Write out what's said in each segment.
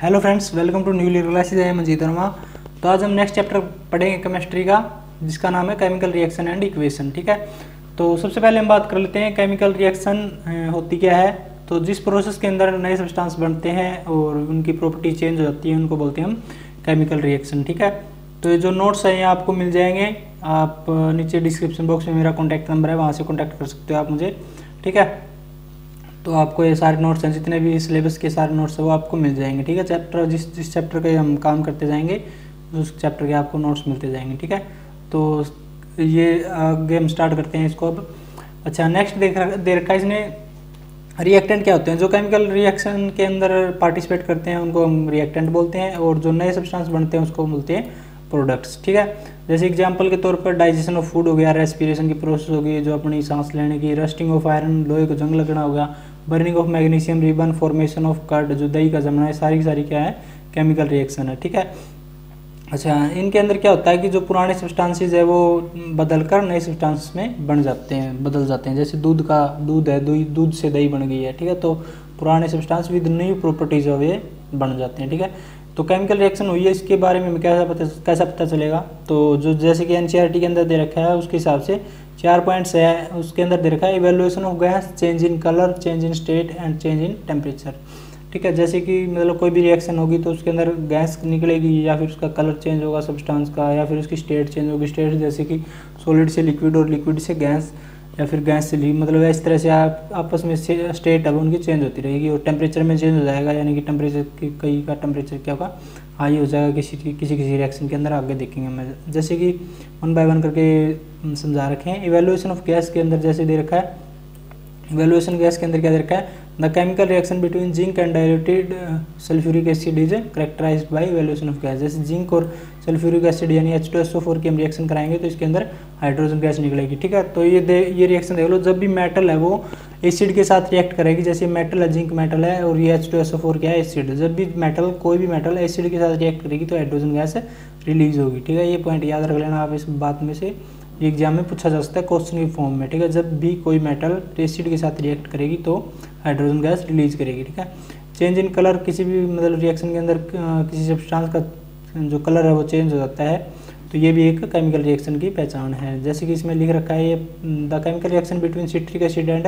Hello friends, welcome to new lear classes. I am Manjeet Verma. तो आज हम नेक्स्ट चैप्टर पढ़ेंगे केमिस्ट्री का, जिसका नाम है केमिकल रिएक्शन एंड इक्वेशन। ठीक है, तो सबसे पहले हम बात कर लेते हैं केमिकल रिएक्शन होती क्या है। तो जिस प्रोसेस के अंदर नए सब्सटेंस बनते हैं और उनकी प्रॉपर्टी चेंज हो जाती है, उनको बोलते हैं हम केमिकल रिएक्शन। ठीक है, तो ये जो नोट्स हैं ये आपको मिल जाएंगे। आप नीचे डिस्क्रिप्शन बॉक्स में मेरा कॉन्टैक्ट नंबर है, वहाँ से कॉन्टैक्ट कर सकते हो आप मुझे। ठीक है, तो आपको ये सारे नोट्स हैं, जितने भी सिलेबस के सारे नोट्स हैं वो आपको मिल जाएंगे। ठीक है, चैप्टर जिस चैप्टर के हम काम करते जाएंगे उस चैप्टर के आपको नोट्स मिलते जाएंगे। ठीक है, तो ये आगे हम स्टार्ट करते हैं इसको अब। अच्छा, नेक्स्ट दे रखा है इसने, रिएक्टेंट क्या होते हैं। जो केमिकल रिएक्शन के अंदर पार्टिसिपेट करते हैं उनको हम रिएक्टेंट बोलते हैं, और जो नए सब्सटेंस बनते हैं उसको बोलते हैं प्रोडक्ट्स। ठीक है, जैसे एग्जांपल के तौर पर डाइजेशन ऑफ फूड हो गया, रेस्पिरेशन की प्रोसेस होगी जो अपनी सांस लेने की, रस्टिंग ऑफ आयरन लोहे को जंग लगना हो गया, burning of magnesium ribbon, formation of curd जो दही का जमना है, सारी की सारी क्या है, केमिकल रिएक्शन है। ठीक है, अच्छा, इनके अंदर क्या होता है कि जो पुराने सब्सटेंसेस है वो बदलकर नए सब्सटेंसेस में बन जाते हैं, बदल जाते हैं। जैसे दूध है, दूध से दही बन गई है। ठीक है, तो पुराने substance with new properties of ये बन जाते हैं। ठीक है, तो केमिकल रिएक्शन हुई है, इसके बारे में कैसा पता चलेगा। तो जो जैसे कि एनसीईआरटी के अंदर दे रखा है उसके हिसाब से 4 पॉइंट्स है, उसके अंदर दे रखा है evaluation of gas, change in colour, change in state and change in temperature. ठीक है, जैसे कि मतलब कोई भी रिएक्शन होगी तो उसके अंदर गैस निकलेगी, या फिर उसका कलर चेंज होगा सब्सटेंस का, या फिर उसकी स्टेट चेंज होगी। स्टेट जैसे कि सॉलिड से लिक्विड और लिक्विड से गैस, या फिर गैस से मतलब इस तरह से आप आपस में स्टेट अब उनकी चेंज होती रहेगी। और टेम्परेचर में चेंज हो जाएगा, यानी कि टेम्परेचर कई का टेम्परेचर क्या होगा, हाई हो जाएगा किसी रिएक्शन के अंदर। आगे देखेंगे हम, जैसे कि 1 बाय 1 करके समझा रखे हैं। इवेल्युएशन ऑफ गैस के अंदर जैसे दे रखा है, इवेल्युएशन गैस के अंदर क्या दे रखा है, the chemical reaction between zinc and diluted sulphuric acid is characterised by evaluation of gas. जैसे जिंक और सल्फ्यूरिक एसिड यानी H2SO4 की हम रिएक्शन कराएंगे तो इसके अंदर हाइड्रोजन गैस निकलेगी। ठीक है, तो ये रिएक्शन देख लो, जब भी मेटल है वो एसिड के साथ रिएक्ट करेगी। जैसे मेटल है, जिंक मेटल है, और ये H2SO4 क्या है, एसिड। जब भी मेटल, कोई भी मेटल एसिड के साथ रिएक्ट करेगी तो हाइड्रोजन गैस रिलीज होगी। ठीक है, ये पॉइंट याद रख लेना आप, इस बात में से एग्जाम में पूछा जा सकता है क्वेश्चन की फॉर्म में। ठीक है, जब भी कोई मेटल एसिड के साथ रिएक्ट करेगी तो हाइड्रोजन गैस रिलीज करेगी। ठीक है, चेंज इन कलर, किसी भी मतलब रिएक्शन के अंदर किसी सब्सटेंस का जो कलर है वो चेंज हो जाता है, तो ये भी एक केमिकल रिएक्शन की पहचान है। जैसे कि इसमें लिख रखा है, ये the chemical reaction between citric acid and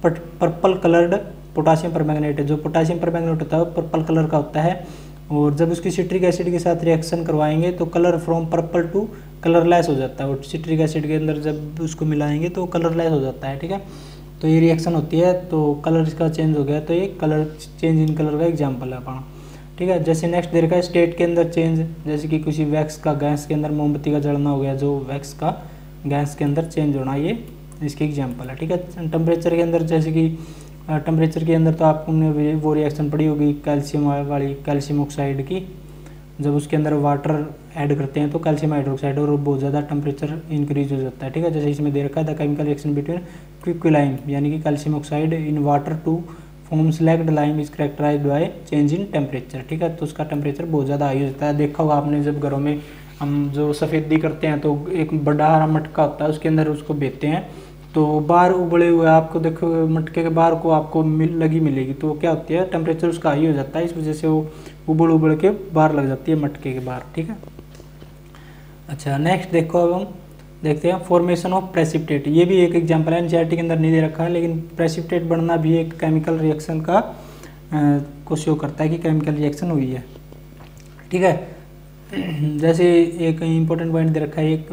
purple coloured potassium permanganate है। जो पोटासियम परमैंगनेट होता है वो पर्पल कलर का होता है, और जब उसकी सिट्रिक एसिड के साथ रिएक्शन करवाएंगे तो colour from purple to colourless हो जाता है। और सिट्रिक एसिड के अंदर जब उसको मिलाएंगे तो कलरलेस हो जाता है। ठीक है, तो ये रिएक्शन होती है, तो कलर इसका चेंज हो गया, तो ये कलर चेंज इन कलर का एग्जाम्पल है अपना। ठीक है, जैसे नेक्स्ट दे रखा है स्टेट के अंदर चेंज, जैसे कि किसी वैक्स का गैस के अंदर मोमबत्ती का जलना हो गया, जो वैक्स का गैस के अंदर चेंज होना, ये इसकी एग्जाम्पल है। ठीक है, टेम्परेचर के अंदर, जैसे कि टेम्परेचर के अंदर तो आपने वो रिएक्शन पढ़ी होगी कैल्शियम वाली, कैल्शियम ऑक्साइड की। जब उसके अंदर वाटर ऐड करते हैं तो कैल्शियम हाइड्रोक्साइड, और बहुत ज़्यादा टेम्परेचर इंक्रीज हो जाता है। ठीक है, जैसे इसमें दे रखा है the chemical reaction between quicklime यानी कि calcium oxide in water to form slaked lime is characterised by change in temperature. ठीक है, तो उसका टेम्परेचर बहुत ज़्यादा हाई हो जाता है। देखा होगा आपने, जब घरों में हम जो सफ़ेदी करते हैं तो एक बड़ा हरा मटका होता है, उसके अंदर उसको बेचते हैं, तो बाहर उबले हुए आपको देखो मटके के बाहर को आपको मिलेगी, तो क्या होती है, टेम्परेचर उसका हाई हो जाता है, इस वजह से वो उबल के बाहर लग जाती है मटके के बाहर। ठीक है, अच्छा, नेक्स्ट देखो, अब हम देखते हैं फॉर्मेशन ऑफ प्रेसिपिटेट। ये भी एक एग्जांपल है, एनसीईआरटी के अंदर नहीं दे रखा है, लेकिन प्रेसिपिटेट बनना भी एक केमिकल रिएक्शन का को शो करता है कि केमिकल रिएक्शन हुई है। ठीक है, जैसे एक इम्पोर्टेंट पॉइंट दे रखा है, एक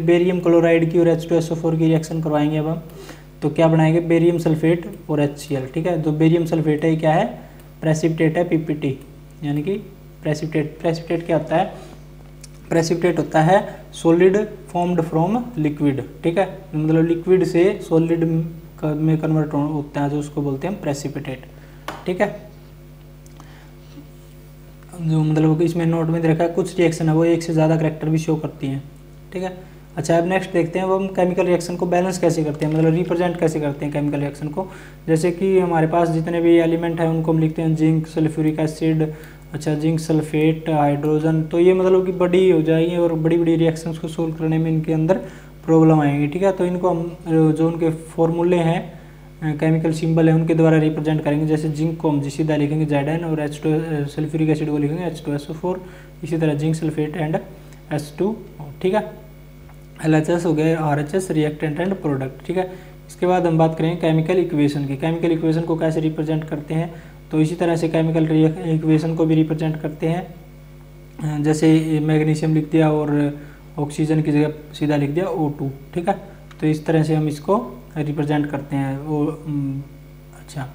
बेरियम क्लोराइड की और H2SO4 की रिएक्शन करवाएंगे अब हम, तो क्या बनाएंगे, बेरियम सल्फेट और HCl। ठीक है, जो बेरियम सल्फेट है क्या है, प्रेसिपिटेट है, PPT यानी कि प्रेसिपिटेट क्या होता है, प्रेसिपिटेट होता है सॉलिड फॉर्म्ड फ्रॉम लिक्विड। ठीक है, मतलब लिक्विड से सॉलिड में कन्वर्ट होता है, जो उसको बोलते हैं प्रेसिपिटेट। ठीक है, जो मतलब इसमें नोट में दे रखा है, कुछ रिएक्शन है वो एक से ज़्यादा करैक्टर भी शो करती हैं। ठीक है, अच्छा, अब नेक्स्ट देखते हैं वो हम केमिकल रिएक्शन को बैलेंस कैसे करते हैं, मतलब रिप्रेजेंट कैसे करते हैं केमिकल रिएक्शन को। जैसे कि हमारे पास जितने भी एलिमेंट हैं उनको हम लिखते हैं जिंक, सल्फ्यूरिक एसिड, अच्छा जिंक सल्फेट, हाइड्रोजन। तो ये मतलब कि बड़ी हो जाएगी और बड़ी बड़ी रिएक्शंस को सोल्व करने में इनके अंदर प्रॉब्लम आएंगी। ठीक है, तो इनको हम जो उनके फॉर्मूले हैं केमिकल सिंबल है उनके द्वारा रिप्रेजेंट करेंगे। जैसे जिंक को हम सीधा लिखेंगे Zn और H2 सल्फ्यूरिक एसिड को लिखेंगे H2SO4, इसी तरह जिंक सल्फेट एंड H2, ठीक है। LHS हो गया RHS, रिएक्टेंट एंड प्रोडक्ट, ठीक है। इसके बाद हम बात करेंगे केमिकल इक्वेशन की। केमिकल इक्वेशन को कैसे रिप्रेजेंट करते हैं, तो इसी तरह से केमिकल इक्वेशन को भी रिप्रेजेंट करते हैं। जैसे मैग्नीशियम लिख दिया और ऑक्सीजन की जगह सीधा लिख दिया O2, ठीक है। तो इस तरह से हम इसको रिप्रेजेंट करते हैं वो अच्छा,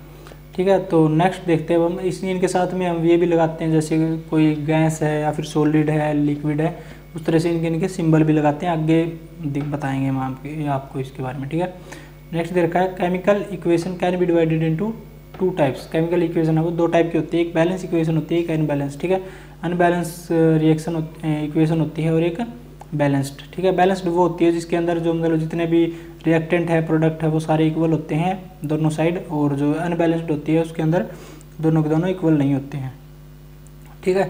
ठीक है। तो नेक्स्ट देखते हैं हम इनके साथ में हम ये भी लगाते हैं, जैसे कोई गैस है या फिर सॉलिड है, लिक्विड है, उस तरह से इनके सिंबल भी लगाते हैं। आगे बताएंगे हम आपको इसके बारे में, ठीक है। नेक्स्ट दे रखा है chemical equation can be divided into 2 types. Chemical equation है वो 2 टाइप की होती है, एक बैलेंस इक्वेशन होती है, एक अनबैलेंस, ठीक है। अनबैलेंस रिएक्शन इक्वेशन होती है और एक बैलेंस्ड, ठीक है। बैलेंस्ड वो होती है जिसके अंदर जो मतलब जितने भी रिएक्टेंट है, प्रोडक्ट है, वो सारे इक्वल होते हैं दोनों साइड, और जो अनबैलेंस्ड होती है उसके अंदर दोनों के दोनों इक्वल नहीं होते हैं, ठीक है।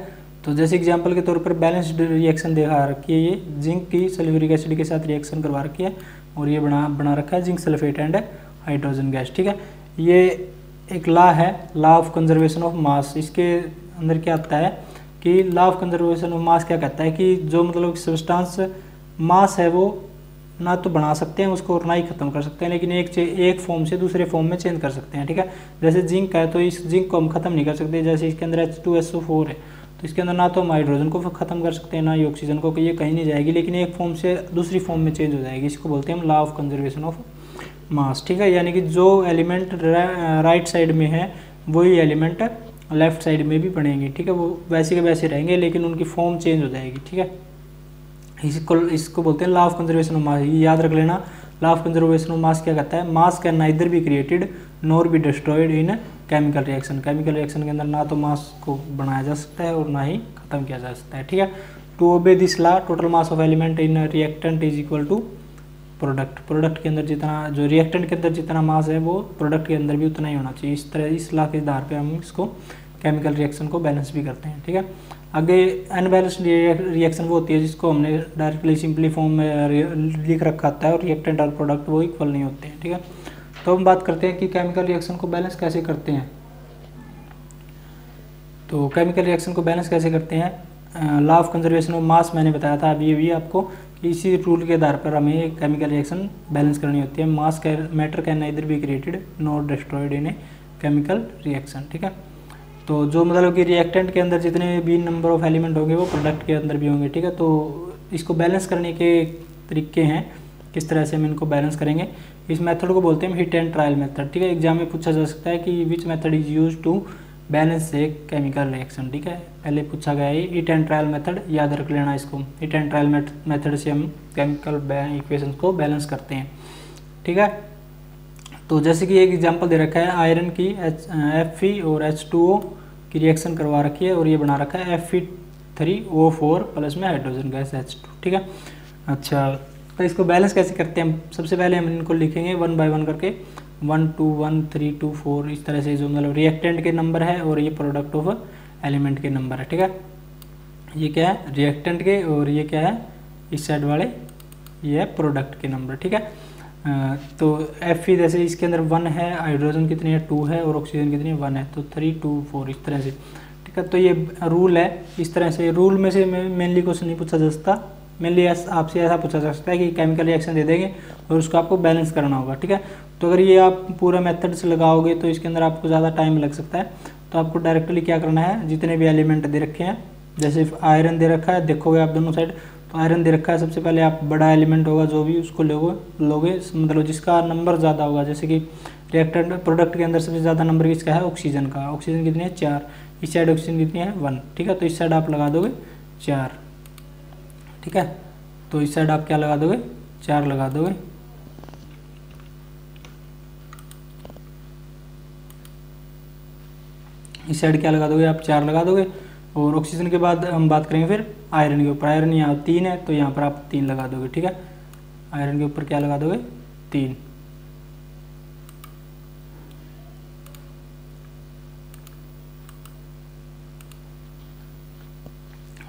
तो जैसे एग्जांपल के तौर पर बैलेंस्ड रिएक्शन दिखा रखी है, ये जिंक की सल्फ्यूरिक एसिड के साथ रिएक्शन करवा रखी है और ये बना रखा है zinc sulphate and hydrogen gas, ठीक है। ये एक लॉ है, law of conservation of mass. इसके अंदर क्या आता है कि law of conservation of mass क्या कहता है कि जो मतलब सब्सटेंस मास है वो ना तो बना सकते हैं उसको और ना ही खत्म कर सकते हैं, लेकिन एक फॉर्म से दूसरे फॉर्म में चेंज कर सकते हैं, ठीक है। जैसे जिंक है तो इस जिंक को हम खत्म नहीं कर सकते, जैसे इसके अंदर H2SO4 है तो इसके अंदर ना तो हम हाइड्रोजन को खत्म कर सकते हैं ना ही ऑक्सीजन को, ये कहीं नहीं जाएगी, लेकिन एक फॉर्म से दूसरी फॉर्म में चेंज हो जाएगी। इसको बोलते हैं हम law of conservation of mass, ठीक है। यानी कि जो एलिमेंट राइट साइड में है वही एलिमेंट लेफ्ट साइड में भी बनेंगे, ठीक है। वो वैसे के वैसे रहेंगे लेकिन उनकी फॉर्म चेंज हो जाएगी, ठीक है। इसको बोलते हैं law of conservation of mass. ये याद रख लेना, law of conservation of mass क्या कहता है, मास can neither be created nor be destroyed in chemical reaction. Chemical reaction के अंदर ना तो मास को बनाया जा सकता है और ना ही खत्म किया जा सकता है, ठीक है। To obey this law total mass of element in reactant is equal to product के अंदर जितना, जो रिएक्टेंट के अंदर जितना मास है वो प्रोडक्ट के अंदर भी उतना ही होना चाहिए। इस तरह इस लॉ के आधार पे हम इसको केमिकल रिएक्शन को बैलेंस भी करते हैं, ठीक है। आगे अनबैलेंस्ड रिएक्शन वो होती है जिसको हमने डायरेक्टली सिंपली फॉर्म में लिख रखा होता है और रिएक्टेंट और प्रोडक्ट वो इक्वल नहीं होते हैं, ठीक है। तो हम बात करते हैं कि केमिकल रिएक्शन को बैलेंस कैसे करते हैं। तो केमिकल रिएक्शन को बैलेंस कैसे करते हैं, law of conservation of mass मैंने बताया था अभी भी आपको कि इसी रूल के आधार पर हमें केमिकल रिएक्शन बैलेंस करनी होती है। Mass matter can neither be created not destroyed in a chemical reaction, ठीक है। तो जो मतलब कि रिएक्टेंट के अंदर जितने भी नंबर ऑफ एलिमेंट होंगे वो प्रोडक्ट के अंदर भी होंगे, ठीक है। तो इसको बैलेंस करने के तरीके हैं, किस तरह से हम इनको बैलेंस करेंगे। इस मेथड को बोलते हैं हिट एंड ट्रायल मेथड, ठीक है। एग्जाम में पूछा जा सकता है कि which method is use to balance a chemical reaction, ठीक है। पहले पूछा गया है हिट एंड ट्रायल मेथड, याद रख लेना इसको। हिट एंड ट्रायल मेथड से हम केमिकल इक्वेशन को बैलेंस करते हैं, ठीक है। तो जैसे कि एक एग्जांपल दे रखा है, आयरन की Fe और H2O की रिएक्शन करवा रखी है और ये बना रखा है Fe3O4 प्लस में हाइड्रोजन गैस H2, ठीक है। अच्छा, तो इसको बैलेंस कैसे करते हैं हम, सबसे पहले हम इनको लिखेंगे 1 बाय 1 करके, 1 2 1 3 2 4 इस तरह से, जो मतलब रिएक्टेंट के नंबर है और ये प्रोडक्ट ऑफ एलिमेंट के नंबर है, ठीक है। ये क्या है रिएक्टेंट के और ये क्या है इस साइड वाले ये है प्रोडक्ट के नंबर, ठीक है। तो Fe जैसे इसके अंदर 1 है, हाइड्रोजन कितनी है 2 है और ऑक्सीजन कितनी है 1 है, तो 3 2 4 इस तरह से, ठीक है। तो ये रूल है, इस तरह से रूल में से मेनली क्वेश्चन नहीं पूछा जा सकता, मेनली आपसे ऐसा पूछा जा सकता है कि केमिकल रिएक्शन दे देंगे और उसको आपको बैलेंस करना होगा, ठीक है। तो अगर ये आप पूरा मेथड से लगाओगे तो इसके अंदर आपको ज़्यादा टाइम लग सकता है। तो आपको डायरेक्टली क्या करना है, जितने भी एलिमेंट दे रखे हैं, जैसे आयरन दे रखा है, देखोगे आप दोनों साइड, तो आयरन दे रखा है, सबसे पहले आप बड़ा एलिमेंट होगा जो भी उसको लोगे मतलब जिसका नंबर ज़्यादा होगा। जैसे कि रिएक्टेंट प्रोडक्ट के अंदर सबसे ज़्यादा नंबर किसका है, ऑक्सीजन का। ऑक्सीजन कितनी है 4, इस साइड ऑक्सीजन कितनी है 1, ठीक है। तो इस साइड आप लगा दोगे 4, ठीक है। तो इस साइड आप क्या लगा दोगे 4 लगा दोगे, इस साइड क्या लगा दोगे आप 4 लगा दोगे। और ऑक्सीजन के बाद हम बात करेंगे फिर आयरन के ऊपर। आयरन यहाँ 3 है तो यहाँ पर आप 3 लगा दोगे, ठीक है। आयरन के ऊपर क्या लगा दोगे 3,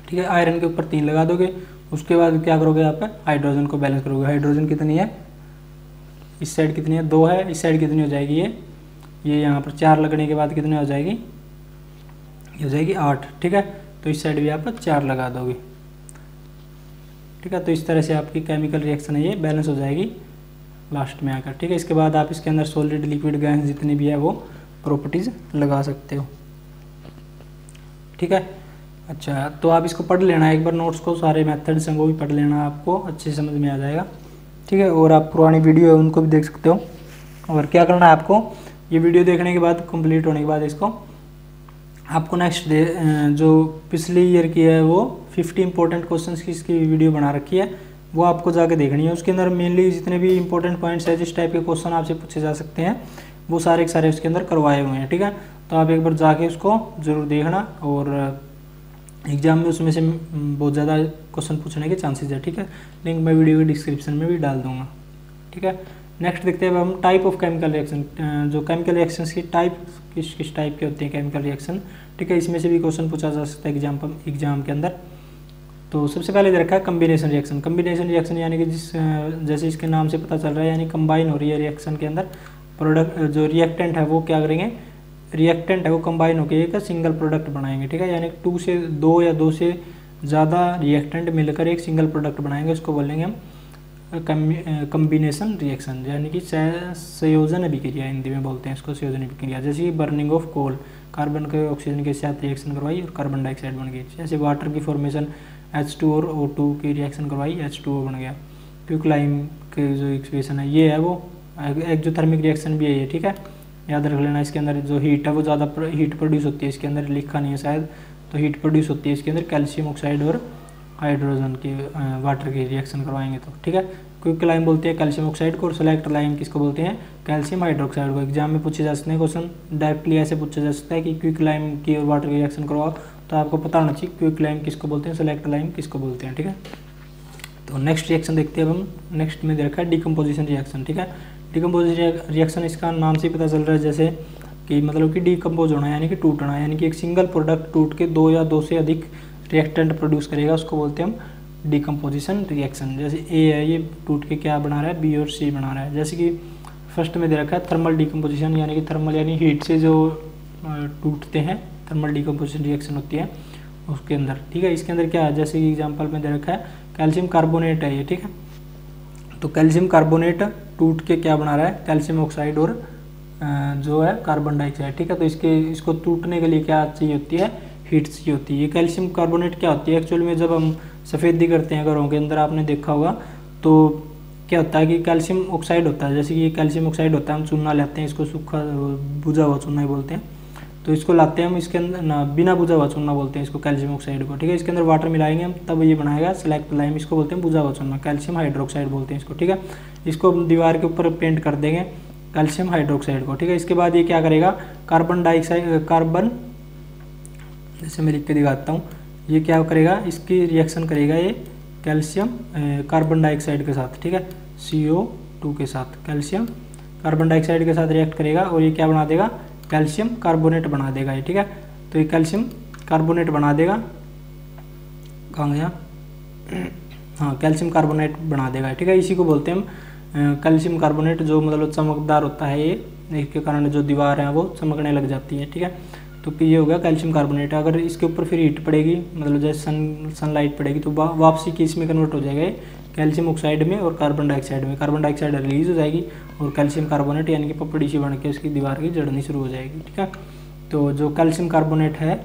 ठीक है। आयरन के ऊपर 3 लगा दोगे। उसके बाद क्या करोगे आप हाइड्रोजन को बैलेंस करोगे। हाइड्रोजन कितनी है, इस साइड कितनी है 2 है, इस साइड कितनी हो जाएगी ये यहाँ पर 4 लगने के बाद कितनी हो जाएगी, ये हो जाएगी 8। ठीक है, तो इस साइड भी आप 4 लगा दोगे। ठीक है, तो इस तरह से आपकी केमिकल रिएक्शन है ये बैलेंस हो जाएगी लास्ट में आकर। ठीक है, इसके बाद आप इसके अंदर सॉलिड लिक्विड गैस जितनी भी है वो प्रॉपर्टीज लगा सकते हो। ठीक है, अच्छा तो आप इसको पढ़ लेना एक बार, नोट्स को सारे मेथड्स हैं वो भी पढ़ लेना, आपको अच्छे से समझ में आ जाएगा। ठीक है, और आप पुरानी वीडियो है उनको भी देख सकते हो। और क्या करना है आपको, ये वीडियो देखने के बाद कंप्लीट होने के बाद इसको आपको नेक्स्ट डे जो पिछले ईयर की है वो 50 इंपॉर्टेंट क्वेश्चंस की इसकी वीडियो बना रखी है, वो आपको जाके देखनी है। उसके अंदर मेनली जितने भी इंपॉर्टेंट पॉइंट्स है, जिस टाइप के क्वेश्चन आपसे पूछे जा सकते हैं, वो सारे के सारे उसके अंदर करवाए हुए हैं। ठीक है, तो आप एक बार जाके उसको ज़रूर देखना, और एग्जाम में उसमें से बहुत ज़्यादा क्वेश्चन पूछने के चांसेस है। ठीक है, लिंक मैं वीडियो के डिस्क्रिप्शन में भी डाल दूंगा। ठीक है, नेक्स्ट देखते हैं हम टाइप ऑफ केमिकल रिएक्शन, जो केमिकल रिएक्शंस की टाइप किस टाइप के होते हैं केमिकल रिएक्शन। ठीक है, इसमें से भी क्वेश्चन पूछा जा सकता है एग्जाम के अंदर। तो सबसे पहले दे रखा है कम्बिनेशन रिएक्शन। कम्बिनेशन रिएक्शन यानी कि जैसे इसके नाम से पता चल रहा है, यानी कंबाइन हो रही है रिएक्शन के अंदर प्रोडक्ट, जो रिएक्टेंट है वो क्या करेंगे, रिएक्टेंट है वो कंबाइन होकर एक सिंगल प्रोडक्ट बनाएंगे। ठीक है, यानी 2 या 2 से ज़्यादा रिएक्टेंट मिलकर एक सिंगल प्रोडक्ट बनाएंगे, उसको बोलेंगे हम कम्बिनेशन रिएक्शन, यानी कि संयोजन अभिक्रिया हिंदी में बोलते हैं इसको, संयोजन अभिक्रिया। जैसे बर्निंग ऑफ कोल, कार्बन के ऑक्सीजन के साथ रिएक्शन करवाई और कार्बन डाइऑक्साइड बन गई। जैसे वाटर की फॉर्मेशन H2 और O2 की रिएक्शन करवाई, H2O बन गया। क्विकलाइम के जो इक्वेशन है ये है वो एक्सोथर्मिक रिएक्शन भी है ये। ठीक है, याद रख लेना। इसके अंदर जो हीट है वो ज़्यादा हीट प्रोड्यूस होती है, इसके अंदर लिखा नहीं है शायद, तो हीट प्रोड्यूस होती है इसके अंदर कैल्शियम ऑक्साइड और हाइड्रोजन की वाटर की रिएक्शन करवाएंगे तो। ठीक है, क्विकलाइम बोलते हैं कैल्शियम ऑक्साइड को, और सेलेक्ट लाइम किसको बोलते हैं, कैल्शियम हाइड्रोक्साइड को। एग्जाम में पूछे जा सकते हैं क्वेश्चन, डायरेक्टली ऐसे पूछा जा सकता है कि क्विकलाइम की और वाटर की रिएक्शन करवाओ, तो आपको पता होना चाहिए क्विकलाइम किसको बोलते हैं, सेलेक्ट लाइम किसको बोलते हैं। ठीक है, तो नेक्स्ट रिएक्शन देखते हैं अब हम। नेक्स्ट में दे रखा है डिकम्पोजिशन रिएक्शन। ठीक है, डिकम्पोजिशन रिएक्शन इसका नाम से पता चल रहा है जैसे कि मतलब कि डिकम्पोज होना यानी कि टूटना, यानी कि एक सिंगल प्रोडक्ट टूट के 2 या 2 से अधिक रिएक्टेंट प्रोड्यूस करेगा, उसको बोलते हैं हम डिकम्पोजिशन रिएक्शन। जैसे ए है, ये टूट के क्या बना रहा है, बी और सी बना रहा है। जैसे कि फर्स्ट में दे रखा है थर्मल डिकम्पोजिशन, यानी कि थर्मल यानी हीट से जो टूटते हैं, थर्मल डिकम्पोजिशन रिएक्शन होती है उसके अंदर। ठीक है, इसके अंदर क्या है, जैसे कि एग्जाम्पल में दे रखा है कैल्शियम कार्बोनेट है ये। ठीक है, तो कैल्शियम कार्बोनेट टूट के क्या बना रहा है, कैल्शियम ऑक्साइड और जो है कार्बन डाइऑक्साइड। ठीक है, तो इसको टूटने के लिए क्या चाहिए होती है, हीट चाहिए होती है। ये कैल्शियम कार्बोनेट क्या होती है एक्चुअली में, जब हम सफ़ेदी करते हैं घरों के अंदर आपने देखा होगा, तो क्या होता है कि कैल्शियम ऑक्साइड होता है। जैसे कि ये कैल्शियम ऑक्साइड होता है, हम चूना लेते हैं, इसको सूखा बुझा हुआ चूना ही बोलते हैं, तो इसको लाते हैं हम, इसके अंदर ना बिना बुझा हुआ चूना बोलते हैं इसको, कैल्शियम ऑक्साइड को। ठीक है, इसके अंदर वाटर मिलाएंगे हम, तब ये बनाएगा सेलेक्ट लाइम, इसको बोलते हैं बुझा हुआ चूना, कैल्शियम हाइड्रोक्साइड बोलते हैं इसको। ठीक है, इसको दीवार के ऊपर पेंट कर देंगे कैल्शियम हाइड्रोक्साइड को। ठीक है, इसके बाद ये क्या करेगा, कार्बन डाइऑक्साइड, कार्बन जैसे मैं लिख के दिखाता हूँ, ये क्या करेगा, इसकी रिएक्शन करेगा ये कैल्शियम कार्बन डाइऑक्साइड के साथ। ठीक है, CO2 के साथ कैल्शियम कार्बन डाइऑक्साइड के साथ रिएक्ट करेगा, और ये क्या बना देगा, कैल्शियम कार्बोनेट बना देगा ये। ठीक है, तो ये कैल्शियम कार्बोनेट बना देगा, कहाँ गया, हाँ कैल्शियम कार्बोनेट बना देगा। ठीक है, इसी को बोलते हैं हम कैल्शियम कार्बोनेट, जो मतलब चमकदार होता है ये, इसके कारण जो दीवार है वो चमकने लग जाती है। ठीक है, तो ये हो गया कैल्शियम कार्बोनेट। अगर इसके ऊपर फिर हीट पड़ेगी, मतलब जैसे सनलाइट पड़ेगी, तो वापसी की इसमें कन्वर्ट हो जाएगा कैल्शियम ऑक्साइड में और कार्बन डाइऑक्साइड में। कार्बन डाइऑक्साइड रिलीज हो जाएगी और कैल्शियम कार्बोनेट यानी कि पपड़ी सी बन के उसकी दीवार की जड़नी शुरू हो जाएगी। ठीक है, तो जो कैल्शियम कार्बोनेट है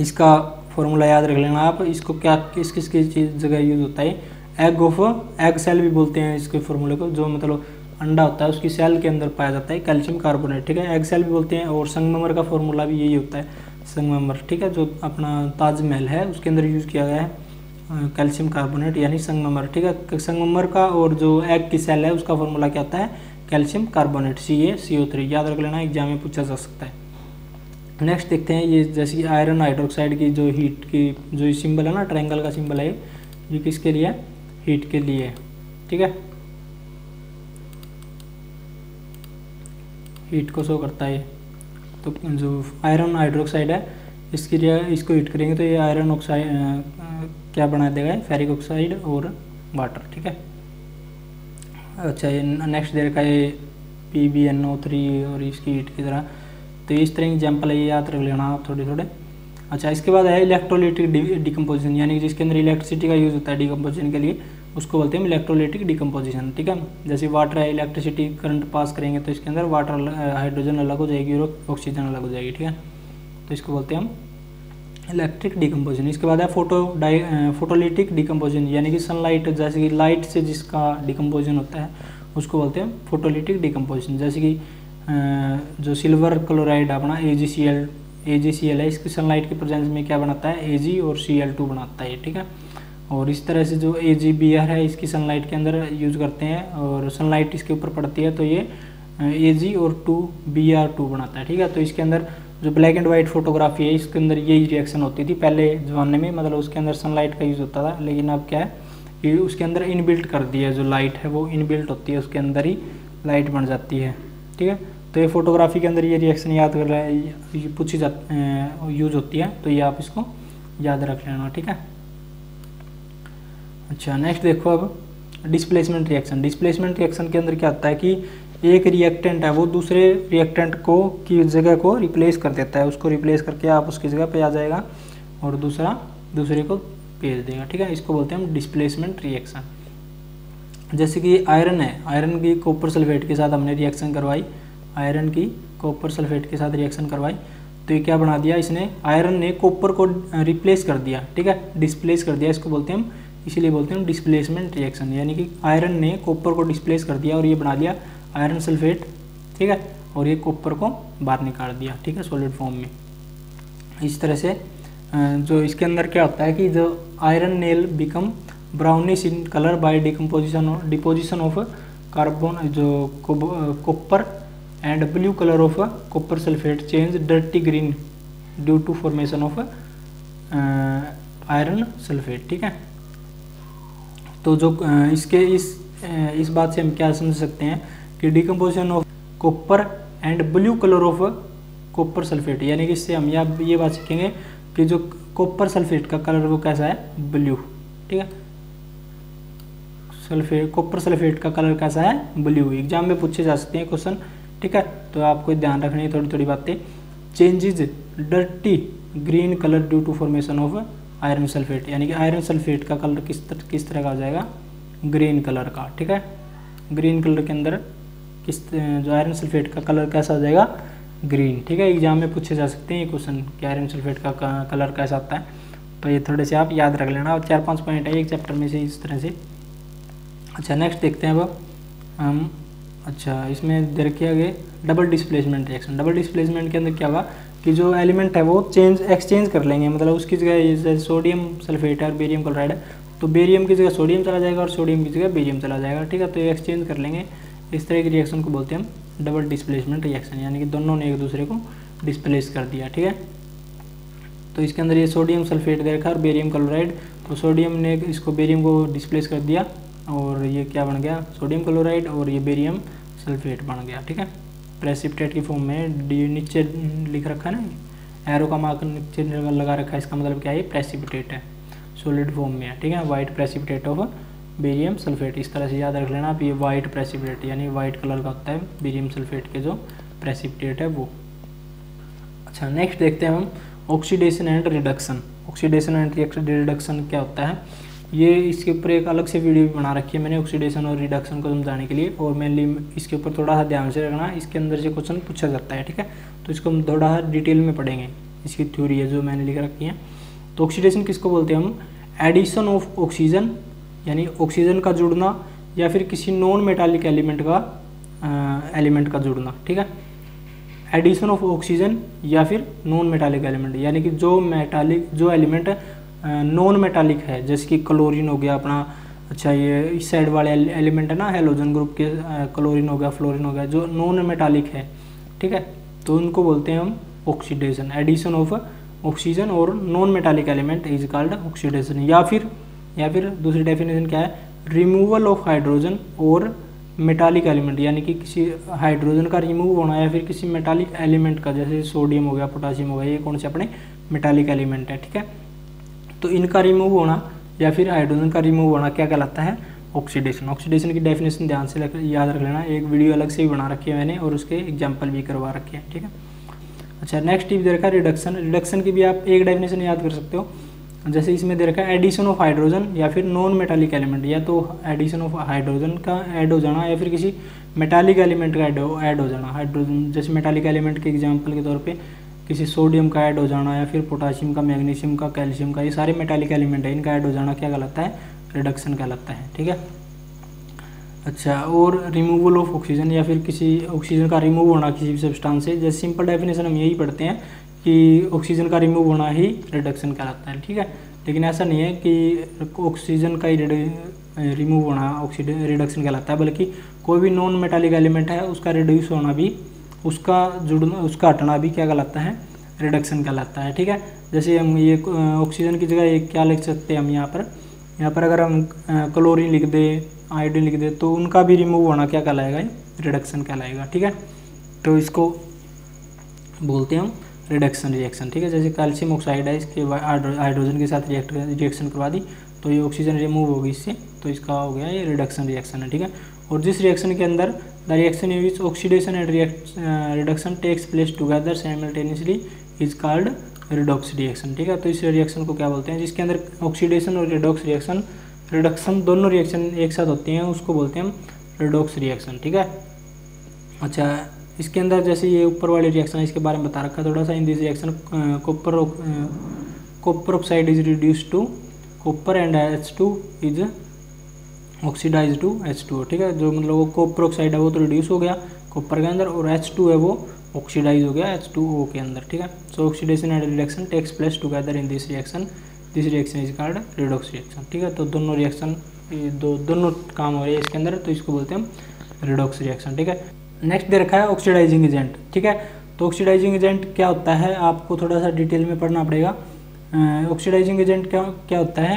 इसका फॉर्मूला याद रख लेना आप। इसको क्या किस किस चीज़ जगह यूज़ होता है, एग सेल भी बोलते हैं इसके फॉर्मूले को, जो मतलब अंडा होता है उसकी सेल के अंदर पाया जाता है कैल्शियम कार्बोनेट। ठीक है, एग सेल भी बोलते हैं। और संगमरमर का फॉर्मूला भी यही होता है, संगमरमर। ठीक है, जो अपना ताजमहल है उसके अंदर यूज़ किया गया है कैल्शियम कार्बोनेट यानी संगमरमर। ठीक है, संगमरमर का और जो एग की सेल है उसका फॉर्मूला क्या होता है, कैल्शियम कार्बोनेट, CaCO3। याद रख लेना, एग्जाम में पूछा जा सकता है। नेक्स्ट देखते हैं, ये जैसे कि आयरन हाइड्रोक्साइड की जो हीट की जो सिंबल है ना, ट्रायंगल का सिंबल है, ये किसके लिए है, हीट के लिए। ठीक है, हीट को शो करता है। तो जो आयरन हाइड्रोक्साइड है इसको हीट करेंगे तो ये आयरन ऑक्साइड क्या बना देगा, फेरिक ऑक्साइड और वाटर। ठीक है, अच्छा ये नेक्स्ट दे रखा है PbNO3 और इसकी हीट की तरह। तो इस तरह एग्जाम्पल है, ये याद रख लेना आप थोड़े थोड़े। अच्छा इसके बाद है इलेक्ट्रोलाइटिक डिकम्पोजिशन, यानी कि जिसके अंदर इलेक्ट्रिसिटी का यूज़ होता है डिकम्पोजिशन के लिए, उसको बोलते हैं इलेक्ट्रोलाइटिक डिकम्पोजिशन। ठीक है, जैसे वाटर है, इलेक्ट्रिसिटी करंट पास करेंगे तो इसके अंदर वाटर हाइड्रोजन अलग हो जाएगी और ऑक्सीजन अलग हो जाएगी। ठीक है, तो इसको बोलते हैं हम इलेक्ट्रिक डिकम्पोजिशन। इसके बाद है फोटोलिटिक डिकम्पोजिशन, यानी कि सनलाइट, जैसे कि लाइट से जिसका डिकम्पोजिशन होता है उसको बोलते हैं फोटोलिटिक डिकम्पोजिशन। जैसे कि जो सिल्वर क्लोराइड अपना AgCl है, इसकी सनलाइट के प्रेजेंस में क्या बनाता है, Ag और Cl2 बनाता है। ठीक है, और इस तरह से जो AgBr है इसकी सनलाइट के अंदर यूज़ करते हैं और सनलाइट इसके ऊपर पड़ती है तो ये Ag और Br2 बनाता है। ठीक है, तो इसके अंदर जो ब्लैक एंड वाइट फोटोग्राफी है इसके अंदर यही रिएक्शन होती थी पहले ज़माने में, मतलब उसके अंदर सनलाइट का यूज़ होता था। लेकिन अब क्या है कि उसके अंदर इनबिल्ट कर दिया है, जो लाइट है वो इनबिल्ट होती है, उसके अंदर ही लाइट बन जाती है। ठीक है, तो ये फोटोग्राफी के अंदर ये रिएक्शन याद कर रहा है, ये पूछी यूज़ होती है, तो ये आप इसको याद रख लेना। ठीक है, अच्छा नेक्स्ट देखो अब डिस्प्लेसमेंट रिएक्शन। डिस्प्लेसमेंट रिएक्शन के अंदर क्या होता है कि एक रिएक्टेंट है वो दूसरे रिएक्टेंट को की जगह को रिप्लेस कर देता है, उसको रिप्लेस करके आप उसकी जगह पे आ जाएगा और दूसरे को भेज देगा। ठीक है, इसको बोलते हैं हम डिस्प्लेसमेंट रिएक्शन। जैसे कि आयरन है, आयरन की कॉपर सल्फेट के साथ हमने रिएक्शन करवाई, आयरन की कॉपर सल्फेट के साथ रिएक्शन करवाई, तो ये क्या बना दिया, इसने आयरन ने कॉपर को रिप्लेस कर दिया। ठीक है, डिस्प्लेस कर दिया, इसको बोलते हैं हम, इसीलिए बोलते हैं हम डिस्प्लेसमेंट रिएक्शन, यानी कि आयरन ने कॉपर को डिस्प्लेस कर दिया और ये बना दिया आयरन सल्फेट। ठीक है, और ये कॉपर को बाहर निकाल दिया। ठीक है, सॉलिड फॉर्म में। इस तरह से जो इसके अंदर क्या होता है कि जो iron nail become brownish in colour by deposition of carbon, जो copper and blue colour of copper sulphate change dirty green due to formation of iron sulphate. ठीक है, तो जो इसके इस बात से हम क्या समझ सकते हैं कि decomposition of copper and blue colour of copper sulphate, यानी कि इससे हम ये बात सीखेंगे कि जो कॉपर सल्फेट का कलर वो कैसा है, ब्लू। ठीक है, कॉपर सल्फेट का कलर कैसा है, ब्लू। एग्जाम में पूछे जा सकते हैं क्वेश्चन। ठीक है, तो आपको ध्यान रखनी है थोड़ी थोड़ी बातें। Changes dirty green colour due to formation of iron sulphate, यानी कि आयरन सल्फेट का कलर किस तरह का हो जाएगा, ग्रीन कलर का। ठीक है, ग्रीन कलर के अंदर जो आयरन सल्फेट का कलर कैसा हो जाएगा, ग्रीन। ठीक है, एग्जाम में पूछे जा सकते हैं ये क्वेश्चन कि आयरन सल्फेट का कलर कैसा होता है, तो ये थोड़े से आप याद रख लेना। और 4-5 पॉइंट है एक चैप्टर में से इस तरह से। अच्छा नेक्स्ट देखते हैं अब हम। अच्छा इसमें दे रखी है double displacement reaction. Double displacement के अंदर क्या होगा कि जो एलिमेंट है वो एक्सचेंज कर लेंगे, मतलब उसकी जगह जैसे सोडियम सल्फेट है और बेरियम क्लोराइड है, तो बेरियम की जगह सोडियम चला जाएगा और सोडियम की जगह बेरियम चला जाएगा। ठीक है, तो ये एक्सचेंज कर लेंगे। इस तरह की रिएक्शन को बोलते हैं हम डबल डिस्प्लेसमेंट रिएक्शन, यानी कि दोनों ने एक दूसरे को डिस्प्लेस कर दिया। ठीक है, तो इसके अंदर ये सोडियम सल्फेट दे रखा है और बेरियम क्लोराइड, तो सोडियम ने इसको बेरियम को डिस्प्लेस कर दिया और ये क्या बन गया, सोडियम क्लोराइड, और ये बेरियम सल्फेट बन गया। ठीक है, प्रेसिपिटेट की फॉर्म में। नीचे लिख रखा है ना, एरो का मार्क नीचे लगा रखा है, इसका मतलब क्या है, प्रेसिपिटेट है, सॉलिड फॉर्म में है। ठीक है, white precipitate of barium sulphate, इस तरह से याद रख लेना आप। ये वाइट प्रेसिपिटेट यानी वाइट कलर का होता है बेरियम सल्फेट के जो प्रेसिपिटेट है वो। अच्छा नेक्स्ट देखते हैं हम oxidation and reduction. Oxidation and reduction क्या होता है, ये इसके ऊपर एक अलग से वीडियो भी बना रखी है मैंने ऑक्सीडेशन और रिडक्शन को समझाने के लिए, और मेनली इसके ऊपर थोड़ा सा ध्यान से रखना, इसके अंदर से क्वेश्चन पूछा जाता है। ठीक है, तो इसको हम थोड़ा सा डिटेल में पढ़ेंगे, इसकी थ्योरी है जो मैंने लिख रखी है। तो ऑक्सीडेशन किसको बोलते हैं हम, एडिशन ऑफ ऑक्सीजन, यानी ऑक्सीजन का जुड़ना या फिर किसी नॉन मेटालिक एलिमेंट का जुड़ना। ठीक है, एडिशन ऑफ ऑक्सीजन या फिर नॉन मेटालिक एलिमेंट, यानी कि जो एलिमेंट नॉन मेटालिक है, जैसे कि क्लोरीन हो गया अपना। अच्छा ये इस साइड वाले एलिमेंट है ना हेलोजन ग्रुप के, क्लोरीन हो गया, फ्लोरीन हो गया, जो नॉन मेटालिक है। ठीक है, तो उनको बोलते हैं हम ऑक्सीडेशन। एडिशन ऑफ ऑक्सीजन और non metallic element is called oxidation. या फिर दूसरी डेफिनेशन क्या है, रिमूवल ऑफ हाइड्रोजन और मेटालिक एलिमेंट, यानी कि किसी हाइड्रोजन का रिमूव होना या फिर किसी मेटालिक एलिमेंट का, जैसे सोडियम हो गया, पोटासियम हो गया, ये कौन से अपने मेटालिक एलिमेंट है। ठीक है, तो इनका रिमूव होना या फिर हाइड्रोजन का रिमूव होना क्या कहलाता है, ऑक्सीडेशन। ऑक्सीडेशन की डेफिनेशन ध्यान से याद रख लेना, एक वीडियो अलग से भी बना रखी है मैंने और उसके एग्जाम्पल भी करवा रखे हैं, ठीक है। अच्छा, नेक्स्ट टिप दे रखा है रिडक्शन। रिडक्शन की भी आप एक डेफिनेशन याद कर सकते हो, जैसे इसमें दे रखा है एडिशन ऑफ हाइड्रोजन या फिर नॉन मेटालिक एलिमेंट, या तो एडिशन ऑफ हाइड्रोजन का ऐड हो जाना या फिर किसी मेटालिक एलिमेंट का ऐड हो जाना। हाइड्रोजन जैसे मेटालिक एलिमेंट के एग्जांपल के तौर पे किसी सोडियम का ऐड हो जाना या फिर पोटाशियम का, मैग्नीशियम का, कैल्शियम का, ये सारे मेटालिक एलिमेंट है, इनका ऐड हो जाना क्या कहलाता है? रिडक्शन कहलाता है, ठीक है। अच्छा, और रिमूवल ऑफ ऑक्सीजन या फिर किसी ऑक्सीजन का रिमूव होना किसी भी सब्सटेंस से, जैसे सिंपल डेफिनेशन हम यही पढ़ते हैं कि ऑक्सीजन का रिमूव होना ही रिडक्शन कहलाता है, ठीक है। लेकिन ऐसा नहीं है कि ऑक्सीजन का ही रिमूव होना ऑक्सीजन रिडक्शन कहलाता है, बल्कि कोई भी नॉन मेटालिक एलिमेंट है उसका रिड्यूस होना भी, उसका जुड़ना, उसका हटना भी क्या कहलाता है? रिडक्शन कहलाता है, ठीक है। जैसे हम ये ऑक्सीजन की जगह ये क्या लिख सकते हैं हम यहाँ पर अगर हम क्लोरीन लिख दें, आयोडीन लिख दें, तो उनका भी रिमूव होना क्या कहलाएगा? रिडक्शन कहलाएगा, ठीक है। तो इसको बोलते हैं हम रिडक्शन रिएक्शन, ठीक है। जैसे कैल्शियम ऑक्साइड है, इसके हाइड्रोजन के साथ रिएक्शन करवा दी तो ये ऑक्सीजन रिमूव होगी इससे, तो इसका हो गया ये रिडक्शन रिएक्शन है, ठीक है। और जिस रिएक्शन के अंदर the reaction in which oxidation and reduction takes place together simultaneously is called redox reaction, ठीक है। तो इस रिएक्शन को क्या बोलते हैं? जिसके अंदर ऑक्सीडेशन और रिडक्शन दोनों रिएक्शन एक साथ होती हैं, उसको बोलते हैं हम रिडॉक्स रिएक्शन, ठीक है। अच्छा, इसके अंदर जैसे ये ऊपर वाली रिएक्शन है, इसके बारे में बता रखा है थोड़ा सा। In this reaction copper oxide is reduce to copper and H2 is oxidise to H2O, ठीक है। जो मतलब वो कॉपर ऑक्साइड है वो तो रिड्यूस हो गया कॉपर के अंदर, और H2 है वो ऑक्सीडाइज हो गया H2O के अंदर, ठीक है। So oxidation and reduction takes place together in this reaction is called redox reaction, ठीक है। तो दोनों रिएक्शन दोनों काम हो रहे हैं इसके अंदर, तो इसको बोलते हैं हम रिडॉक्स रिएक्शन, ठीक है। नेक्स्ट दे रखा है ऑक्सीडाइजिंग एजेंट, ठीक है। तो ऑक्सीडाइजिंग एजेंट क्या होता है आपको थोड़ा सा डिटेल में पढ़ना पड़ेगा। ऑक्सीडाइजिंग एजेंट क्या होता है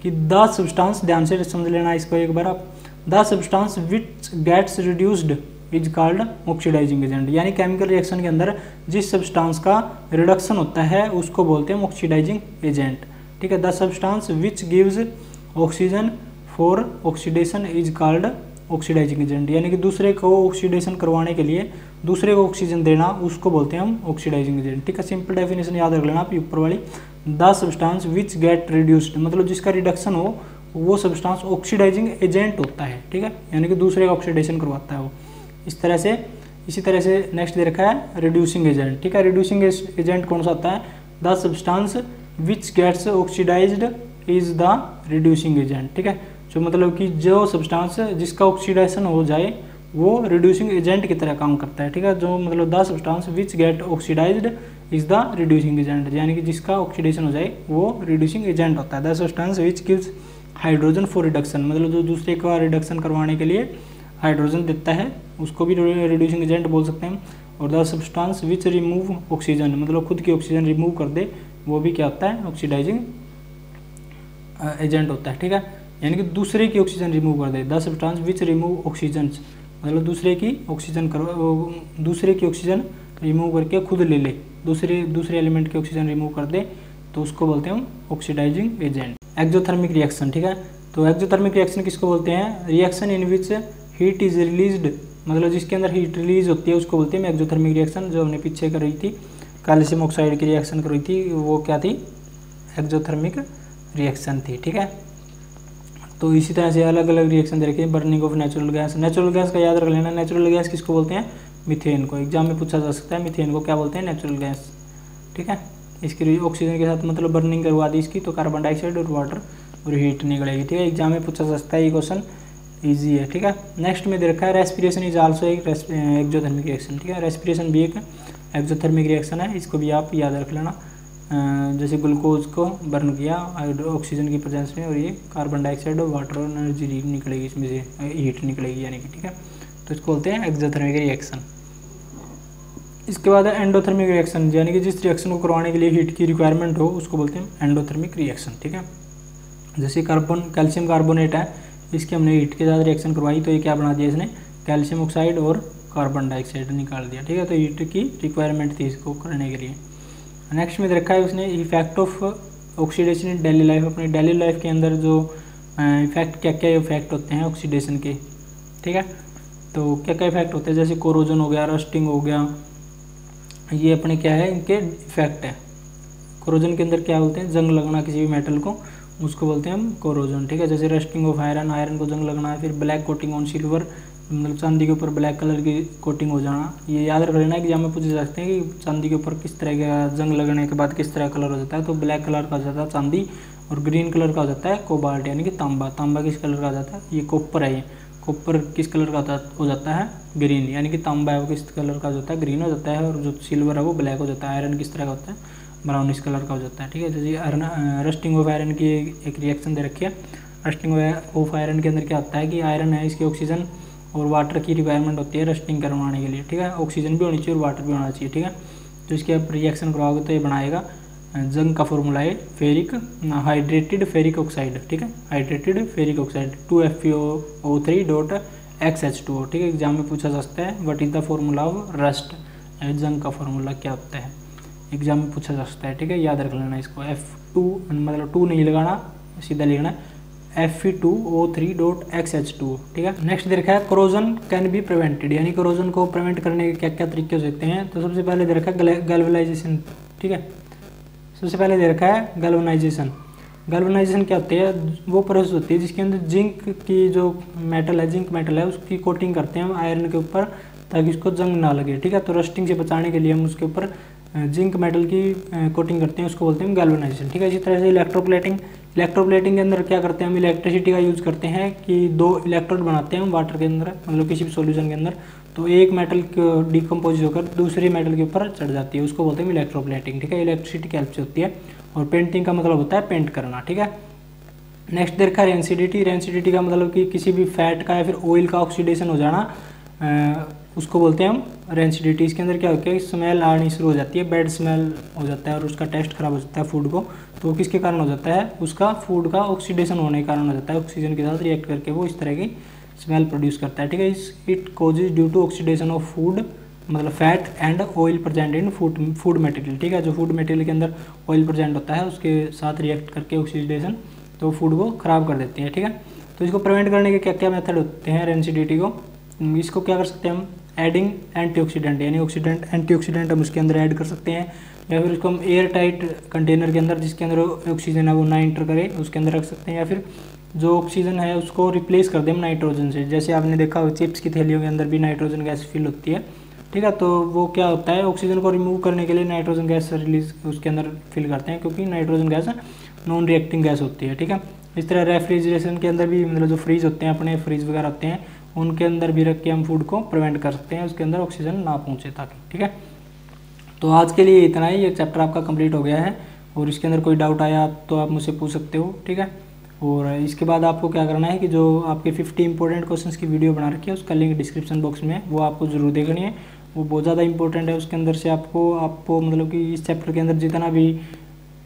कि द सब्सटेंस, ध्यान से समझ लेना इसको एक बार आप, the substance which gets reduced is called oxidising agent, यानी केमिकल रिएक्शन के अंदर जिस सब्सटेंस का रिडक्शन होता है उसको बोलते हैं ऑक्सीडाइजिंग एजेंट, ठीक है। The substance which gives oxygen for oxidation is called oxidising agent, यानी कि दूसरे को ऑक्सीडेशन करवाने के लिए दूसरे को ऑक्सीजन देना, उसको बोलते हैं हम ऑक्सीडाइजिंग एजेंट, ठीक है। सिंपल डेफिनेशन याद रख लेना आप ऊपर वाली, the substance which gate reduced, मतलब जिसका रिडक्शन हो वो सब्सटेंस ऑक्सीडाइजिंग एजेंट होता है, ठीक है, यानी कि दूसरे का ऑक्सीडेशन करवाता है वो। इसी तरह से नेक्स्ट दे रखा है रिड्यूसिंग एजेंट, ठीक है। रिड्यूसिंग एजेंट कौन सा होता है? The substance which gets oxidised is the reducing agent, ठीक है। जो मतलब कि जो सब्सटेंस जिसका ऑक्सीडेशन हो जाए वो रिड्यूसिंग एजेंट की तरह काम करता है, ठीक है। जो मतलब the substance which get oxidised is the reducing agent, यानी कि जिसका ऑक्सीडेशन हो जाए वो रिड्यूसिंग एजेंट होता है। The substance which gives hydrogen for reduction, मतलब जो दूसरे का रिडक्शन करवाने के लिए हाइड्रोजन देता है उसको भी रिड्यूसिंग एजेंट बोल सकते हैं। और the substance which remove oxygen, मतलब खुद की ऑक्सीजन रिमूव कर दे, वो भी क्या होता है? ऑक्सीडाइजिंग एजेंट होता है, ठीक है। यानी कि दूसरे की ऑक्सीजन रिमूव कर दे। The substance which remove oxygen, मतलब दूसरे की ऑक्सीजन रिमूव करके खुद ले ले, दूसरे एलिमेंट की ऑक्सीजन रिमूव कर दे, तो उसको बोलते हैं हम ऑक्सीडाइजिंग एजेंट। एक्सोथर्मिक रिएक्शन, ठीक है। तो एक्सोथर्मिक रिएक्शन किसको बोलते हैं? Reaction in which heat is released, मतलब जिसके अंदर हीट रिलीज होती है उसको बोलते हैं एक्सोथर्मिक रिएक्शन। जो हमने पीछे कर रही थी कैल्शियम ऑक्साइड की रिएक्शन कर रही थी, वो क्या थी? एक्सोथर्मिक रिएक्शन थी, ठीक है। तो इसी तरह से अलग अलग रिएक्शन दे रखे हैं। बर्निंग ऑफ नेचुरल गैस का याद रख लेना। नेचुरल गैस किसको बोलते हैं? मीथेन को। एग्जाम में पूछा जा सकता है मीथेन को क्या बोलते हैं? नेचुरल गैस, ठीक है। इसकी ऑक्सीजन के साथ मतलब बर्निंग करवा दी इसकी, तो कार्बन डाइऑक्साइड और वाटर और हीट निकलेगी, ठीक है। एग्जाम में पूछा जा सकता है, ये क्वेश्चन ईजी है, ठीक है। नेक्स्ट में दे रखा है रेस्पिरेशन इज आल्सो एक एक्सोथर्मिक रिएक्शन, ठीक है। रेस्पिरेशन भी एक एक्सोथर्मिक रिएक्शन है, इसको भी आप याद रख लेना। जैसे ग्लूकोज को बर्न किया ऑक्सीजन की प्रेजेंस में, और ये कार्बन डाइऑक्साइड और वाटर और एनर्जी निकलेगी, इसमें से हीट निकलेगी, यानी कि, ठीक है। तो इसको बोलते हैं एक्सोथर्मिक रिएक्शन। इसके बाद है एंडोथर्मिक रिएक्शन, यानी कि जिस रिएक्शन को करवाने के लिए हीट की रिक्वायरमेंट हो उसको बोलते हैं एंडोथर्मिक रिएक्शन, ठीक है। जैसे कैल्शियम कार्बोनेट है, इसकी हमने हीट के साथ रिएक्शन करवाई, तो ये क्या बना दिया इसने? कैल्शियम ऑक्साइड और कार्बन डाइऑक्साइड निकाल दिया, ठीक है। तो हीट की रिक्वायरमेंट थी इसको करने के लिए। नेक्स्ट में रखा है उसने effect of oxidation in daily life. अपनी डेली लाइफ के अंदर जो इफेक्ट क्या क्या इफेक्ट होते हैं ऑक्सीडेशन के, ठीक है। तो क्या क्या इफेक्ट होते हैं, जैसे कोरोजन हो गया, रस्टिंग हो गया, ये अपने क्या है इनके इफेक्ट है। कोरोजन के अंदर क्या बोलते हैं, जंग लगना किसी भी मेटल को, उसको बोलते हैं हम कोरोजन, ठीक है। जैसे रस्टिंग ऑफ आयरन, आयरन को जंग लगना है। फिर ब्लैक कोटिंग ऑन सिल्वर, मतलब चांदी के ऊपर ब्लैक कलर की कोटिंग हो जाना। ये याद रख लेना एग्जाम में पूछ सकते हैं कि चांदी के ऊपर किस तरह का जंग लगने के बाद किस तरह कलर हो जाता है। तो ब्लैक कलर का हो जाता है चांदी, और ग्रीन कलर का हो जाता है कोबाल्ट यानी कि तांबा। तांबा किस कलर का हो जाता है, ये कॉपर है। ये कॉपर किस कलर का हो जाता है, ग्रीन, यानी कि तांबा है वो किस कलर का हो जाता है, ग्रीन हो जाता है। और जो सिल्वर है वो ब्लैक हो जाता है। आयरन किस तरह का होता है, ब्राउनिश कलर का हो जाता है, ठीक है। जैसे रस्टिंग ऑफ आयरन की एक रिएक्शन दे रखी है। रस्टिंग ऑफ आयरन के अंदर क्या होता है कि आयरन है, इसकी ऑक्सीजन और वाटर की रिक्वायरमेंट होती है रस्टिंग करवाने के लिए, ठीक है। ऑक्सीजन भी होनी चाहिए और वाटर भी होना चाहिए, ठीक है। तो इसके आप रिएक्शन करवाओगे तो ये बनाएगा, जंग का फॉर्मूला है फेरिक हाइड्रेटेड फेरिक ऑक्साइड, ठीक है। हाइड्रेटेड फेरिक ऑक्साइड 2FeO3.XH2O, ठीक है। एग्जाम में पूछा जा सकता है what is the formula of rust, जंग का फॉर्मूला क्या होता है, एग्जाम में पूछा जा सकता है, ठीक है। याद रख लेना इसको। F2 मतलब 2 नहीं लगाना, सीधा लिखना है Fe2O3.XH2O, ठीक है। नेक्स्ट दे रखा है कोरोजन कैन बी प्रिवेंटेड, यानी कोरोजन को प्रिवेंट करने के क्या क्या तरीके हो सकते हैं। तो सबसे पहले दे रखा है गैल्वेनाइजेशन, ठीक है। सबसे पहले दे रखा है गैल्वेनाइजेशन। गैल्वेनाइजेशन क्या होती है, वो प्रोसेस होती है जिसके अंदर जिंक की जो मेटल है, जिंक मेटल है, उसकी कोटिंग करते हैं हम आयरन के ऊपर ताकि उसको जंग ना लगे, ठीक है। तो रस्टिंग से बचाने के लिए हम उसके ऊपर जिंक मेटल की कोटिंग करते हैं, उसको बोलते हैं गैल्वेनाइजेशन, ठीक है। इसी तरह से इलेक्ट्रोप्लेटिंग, इलेक्ट्रोप्लेटिंग के अंदर क्या करते हैं हम, इलेक्ट्रिसिटी का यूज़ करते हैं कि 2 इलेक्ट्रोड बनाते हैं हम वाटर के अंदर, मतलब किसी भी सॉल्यूशन के अंदर। तो एक मेटल को डिकम्पोज होकर दूसरे मेटल के ऊपर चढ़ जाती है, उसको बोलते हैं इलेक्ट्रोप्लेटिंग, ठीक है। इलेक्ट्रिसिटी की हेल्प से होती है। और पेंटिंग का मतलब होता है पेंट करना, ठीक है। नेक्स्ट देखा रेंसिडिटी। रेंसिडिटी का मतलब कि किसी भी फैट का या फिर ऑयल का ऑक्सीडेशन हो जाना, उसको बोलते हैं हम रेंसिडिटी। इसके अंदर क्या होता है, स्मेल आनी शुरू हो जाती है, बैड स्मेल हो जाता है और उसका टेस्ट खराब हो जाता है फूड को। तो वो किसके कारण हो जाता है, उसका फूड का ऑक्सीडेशन होने के कारण हो जाता है। ऑक्सीजन के साथ रिएक्ट करके वो इस तरह की स्मेल प्रोड्यूस करता है, ठीक है। It causes due to oxidation of food, मतलब fat and oil present in food material, ठीक है। जो फूड मटेरियल के अंदर ऑयल प्रेजेंट होता है उसके साथ रिएक्ट करके ऑक्सीडेशन तो फूड को ख़राब कर देती है, ठीक है। तो इसको प्रिवेंट करने के क्या क्या मेथड होते हैं रेंसिडिटी को, इसको क्या कर सकते हैं हम, एडिंग एंटीऑक्सीडेंट, यानी ऑक्सीडेंट एंटीऑक्सीडेंट हम उसके अंदर ऐड कर सकते हैं। या फिर उसको हम एयर टाइट कंटेनर के अंदर जिसके अंदर ऑक्सीजन है वो ना इंटर करे उसके अंदर रख सकते हैं। या फिर जो ऑक्सीजन है उसको रिप्लेस कर दें हम नाइट्रोजन से। जैसे आपने देखा हो चिप्स की थैलियों के अंदर भी नाइट्रोजन गैस फिल होती है, ठीक है। तो वो क्या होता है, ऑक्सीजन को रिमूव करने के लिए नाइट्रोजन गैस रिलीज उसके अंदर फिल करते हैं, क्योंकि nitrogen gas non reacting gas होती है, ठीक है। इस तरह रेफ्रिजरेशन के अंदर भी, मतलब जो फ्रीज होते हैं अपने फ्रीज वगैरह होते हैं उनके अंदर भी रख के हम फूड को प्रिवेंट कर सकते हैं, उसके अंदर ऑक्सीजन ना पहुँचे ताकि, ठीक है। तो आज के लिए इतना ही, ये चैप्टर आपका कंप्लीट हो गया है। और इसके अंदर कोई डाउट आया तो आप मुझसे पूछ सकते हो, ठीक है। और इसके बाद आपको क्या करना है कि जो आपके 50 इंपॉर्टेंट क्वेश्चंस की वीडियो बना रखी है उसका लिंक डिस्क्रिप्शन बॉक्स में, वो आपको जरूर देखनी है। वो बहुत ज़्यादा इंपॉर्टेंट है। उसके अंदर से आपको मतलब कि इस चैप्टर के अंदर जितना भी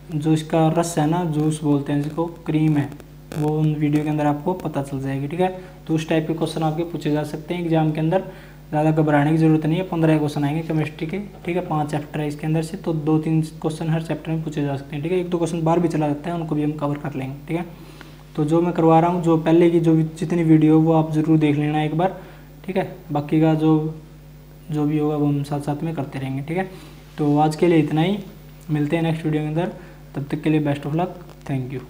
जो इसका रस है ना, जूस बोलते हैं जिसको, क्रीम है, वो उन वीडियो के अंदर आपको पता चल जाएगी, ठीक है। तो उस टाइप के क्वेश्चन आपके पूछे जा सकते हैं एग्जाम के अंदर। ज़्यादा घबराने की जरूरत नहीं है। 15 क्वेश्चन आएंगे केमिस्ट्री के, ठीक है। 5 चैप्टर है इसके अंदर से, तो 2-3 क्वेश्चन हर चैप्टर में पूछे जा सकते हैं, ठीक है। 1-2 क्वेश्चन बाहर भी चला जाता है, उनको भी हम कवर कर लेंगे, ठीक है। तो जो मैं करवा रहा हूँ, जो पहले की जो जितनी वीडियो वो आप ज़रूर देख लेना एक बार, ठीक है। बाकी का जो भी होगा वो हम साथ साथ में करते रहेंगे, ठीक है। तो आज के लिए इतना ही, मिलते हैं नेक्स्ट वीडियो के अंदर। तब तक के लिए best of luck, thank you.